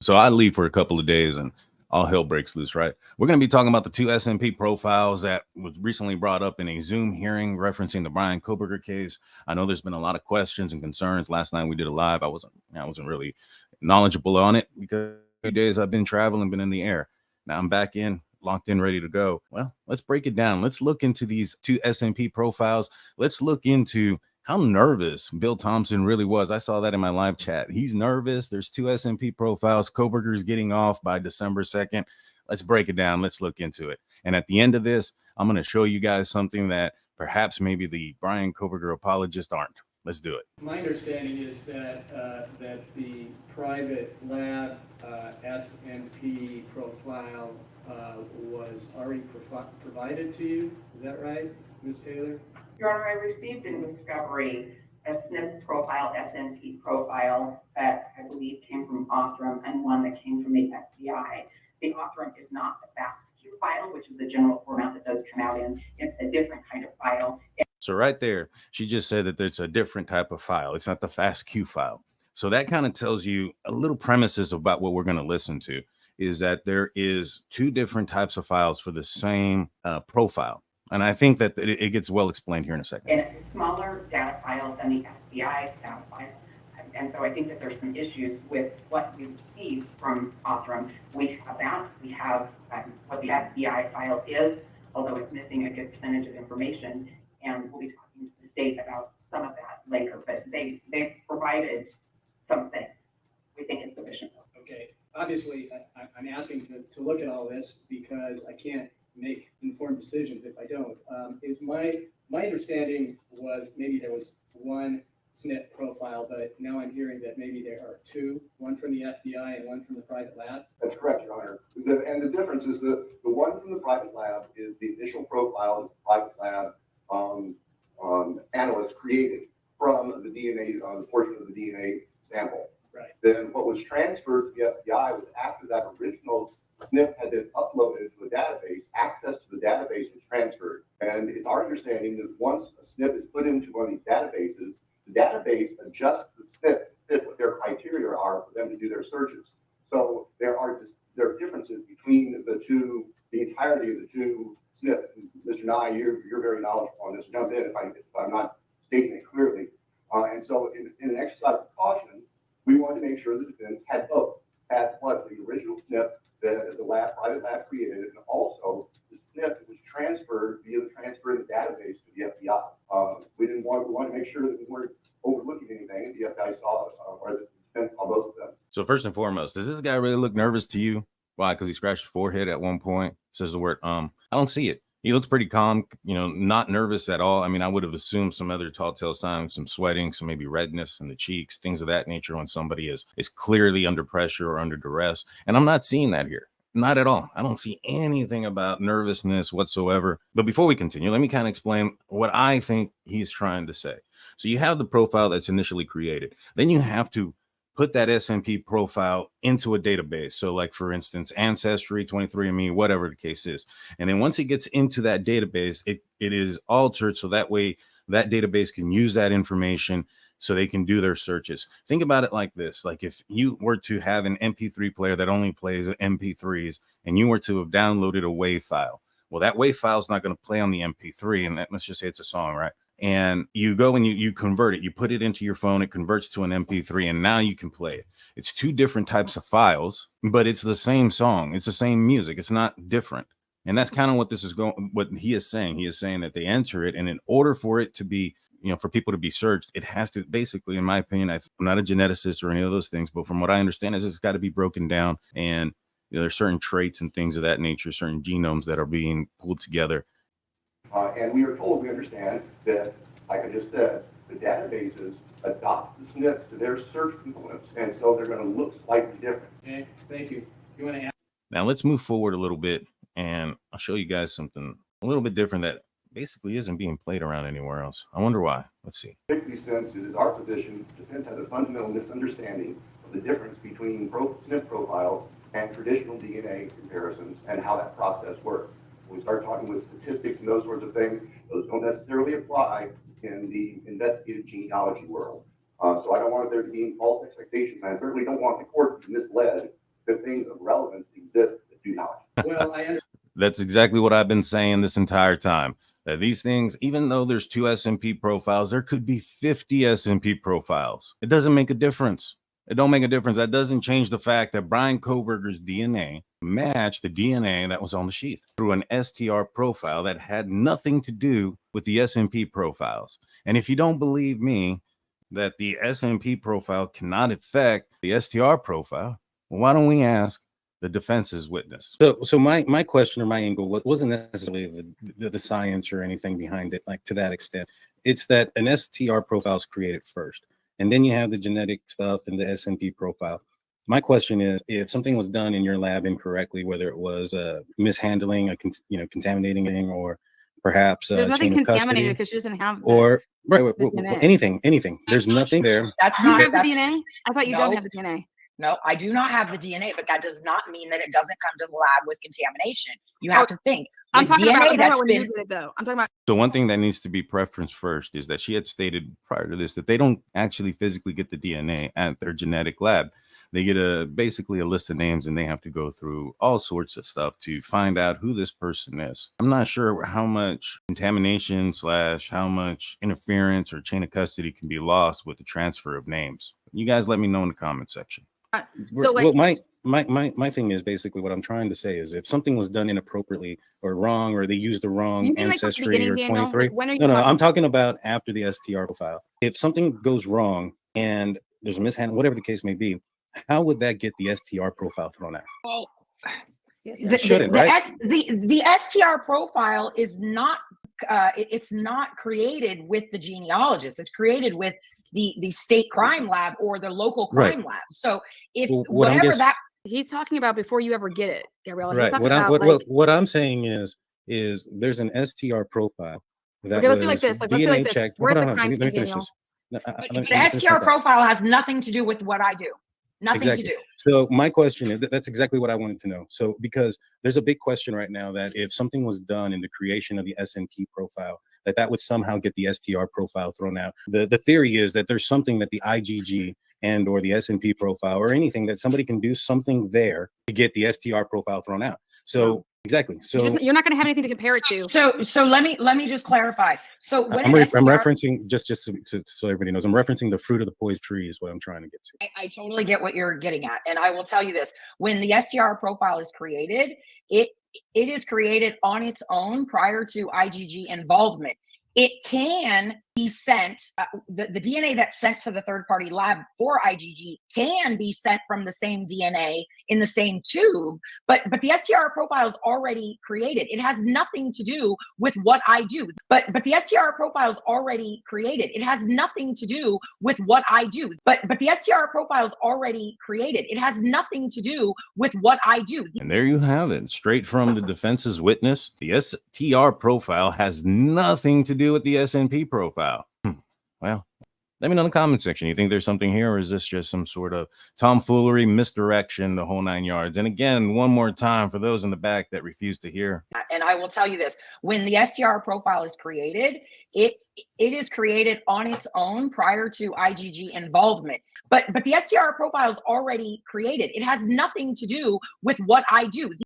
So I leave for a couple of days and all hell breaks loose, right? We're going to be talking about the two SNP profiles that was recently brought up in a Zoom hearing referencing the Bryan Kohberger case. I know there's been a lot of questions and concerns. Last night we did a live. I wasn't really knowledgeable on it because a few days I've been traveling, been in the air. Now I'm back in, locked in, ready to go. Well, let's break it down. Let's look into these two SNP profiles. Let's look into how nervous Bill Thompson really was. I saw that in my live chat. He's nervous. There's two SNP profiles. Kohberger's getting off by December 2nd. Let's break it down. Let's look into it. And at the end of this, I'm going to show you guys something that perhaps maybe the Bryan Kohberger apologists aren't. Let's do it. My understanding is that that the private lab SNP profile was already provided to you. Is that right, Ms. Taylor? Your Honor, I received in discovery a SNP profile, SNP profile that I believe came from Othram and one that came from the FBI. The Othram is not the FASTQ file, which is the general format that does come out in. It's a different kind of file. So right there, she just said that there's a different type of file. It's not the FASTQ file. So that kind of tells you a little premises about what we're going to listen to is that there is two different types of files for the same profile. And I think that it gets well explained here in a second. And it's a smaller data file than the FBI data file. And so I think that there's some issues with what we received from Othram. We have that. We have what the FBI file is, although it's missing a good percentage of information. And we'll be talking to the state about some of that later. But they've provided some things. We think it's sufficient. Okay. Obviously, I'm asking to look at all this because I can't make informed decisions if I don't. Is my understanding was maybe there was one SNP profile, but now I'm hearing that maybe there are two, one from the FBI and one from the private lab. That's correct, Your Honor. And the difference is that the one from the private lab is the initial profile that the private lab analyst created from the DNA, the portion of the DNA sample. Right. Then what was transferred to the FBI was after that original SNP had been uploaded to a database, access to the database was transferred. And it's our understanding that once a SNP is put into one of these databases, the database adjusts the SNP to fit what their criteria are for them to do their searches. So there are differences between the entirety of the two SNPs. Mr. Nye, you're very knowledgeable on this. Jump in if I'm not stating it clearly. And so in an exercise of caution, we wanted to make sure the defense had both. Had what the original SNP that the private lab created, and also the SNP that was transferred via the transfer in the database to the FBI. We wanted to make sure that we weren't overlooking anything, and the FBI saw, or the defense saw both of them. So first and foremost, does this guy really look nervous to you? Why? Because he scratched his forehead at one point, says the word I don't see it. He looks pretty calm, not nervous at all. I mean, I would have assumed some other telltale signs, some sweating, some maybe redness in the cheeks, things of that nature when somebody is clearly under pressure or under duress. And I'm not seeing that here. Not at all. I don't see anything about nervousness whatsoever. But before we continue, let me kind of explain what I think he's trying to say. So you have the profile that's initially created. Then you have to put that SNP profile into a database. So like, for instance, Ancestry, 23andMe, whatever the case is. And then once it gets into that database, it is altered so that way that database can use that information so they can do their searches. Think about it like this. Like if you were to have an MP3 player that only plays MP3s and you were to have downloaded a WAV file, well, that WAV file is not going to play on the MP3. And let's just say it's a song, right? And you go and you convert it, you put it into your phone, it converts to an MP3, and now you can play it. It's two different types of files, but it's the same song. It's the same music. It's not different. And that's kind of what what he is saying. He is saying that they enter it, and in order for it to be, for people to be searched, it has to basically, in my opinion, I'm not a geneticist or any of those things, but from what I understand is it's got to be broken down. And there's certain traits and things of that nature, certain genomes that are being pulled together. And we are told, we understand that, like I just said, the databases adopt the SNPs to their search components, and so they're going to look slightly different. Okay, thank you. You want to add? Now let's move forward a little bit, and I'll show you guys something a little bit different that basically isn't being played around anywhere else. I wonder why. Let's see. Particularly since it is our position, defense has a fundamental misunderstanding of the difference between SNP profiles and traditional DNA comparisons and how that process works. When we start talking with statistics and those sorts of things, those don't necessarily apply in the investigative genealogy world. So I don't want there to be false expectations. I certainly don't want the court to be misled relevance exist that do not. Well, I understand. That's exactly what I've been saying this entire time. That these things, even though there's 2 SNP profiles, there could be 50 SNP profiles. It doesn't make a difference. It don't make a difference. That doesn't change the fact that Bryan Kohberger's DNA matched the DNA that was on the sheath through an STR profile that had nothing to do with the SNP profiles. And if you don't believe me that the SNP profile cannot affect the STR profile, well, why don't we ask the defense's witness? So my question or my angle wasn't necessarily the science or anything behind it, like to that extent. It's that an STR profile is created first, and then you have the genetic stuff and the SNP profile. My question is, if something was done in your lab incorrectly, whether it was mishandling, contaminating thing, or perhaps there's nothing chain of contaminated custody, because she doesn't have or DNA. anything. There's nothing there. That's Do you not have the that's, DNA? I thought you don't have the DNA. No, I do not have the DNA, but that does not mean that it doesn't come to the lab with contamination. You have to think. I'm talking DNA about that's when been you did it, though. I'm talking about. So one thing that needs to be preferenced first is that she had stated prior to this that they don't actually physically get the DNA at their genetic lab. They get basically a list of names, and they have to go through all sorts of stuff to find out who this person is. I'm not sure how much contamination / how much interference or chain of custody can be lost with the transfer of names. You guys let me know in the comment section. So, like, well, my thing is basically what I'm trying to say is if something was done inappropriately or wrong, or they used the wrong you mean like from the ancestry beginning, or Daniel? 23. Like, when are you No, talking? I'm talking about after the STR profile. If something goes wrong and there's a mishandling, whatever the case may be, how would that get the STR profile thrown out? well, right? the STR profile is not it's not created with the genealogist. It's created with the state crime lab or the local crime lab. So if whatever that He's talking about before you ever get it, Gabriella. He's Right. talking about What I'm saying is there's an STR profile. That okay, let's do like this. Like, let's do like this. checked. We're at Hold the on, crime let me scene, finish Daniel. this. No, but let me the finish my STR thought. profile has nothing to do with what I do. Nothing Exactly. to do. So my question is that's exactly what I wanted to know. So because there's a big question right now that if something was done in the creation of the SNP profile, that would somehow get the STR profile thrown out. The theory is that there's something that the IgG and or the SNP profile or anything that somebody can do something there to get the STR profile thrown out. So exactly. So You're not going to have anything to compare it to. So let me just clarify. So when I'm an STR referencing just so everybody knows, I'm referencing the fruit of the poised tree is what I'm trying to get to. I totally get what you're getting at. And I will tell you this, when the STR profile is created, it is created on its own prior to IgG involvement. It can be sent, the DNA that's sent to the third party lab for IgG can be sent from the same DNA in the same tube, but the STR profile is already created. It has nothing to do with what I do, but the STR profile is already created. It has nothing to do with what I do, but the STR profile is already created. It has nothing to do with what I do. And there you have it, straight from the defense's witness. The STR profile has nothing to do with the SNP profile. Well, let me know in the comment section. You think there's something here, or is this just some sort of tomfoolery, misdirection, the whole 9 yards? And again, one more time for those in the back that refuse to hear. And I will tell you this, when the STR profile is created, it is created on its own prior to IgG involvement. But the STR profile is already created. It has nothing to do with what I do.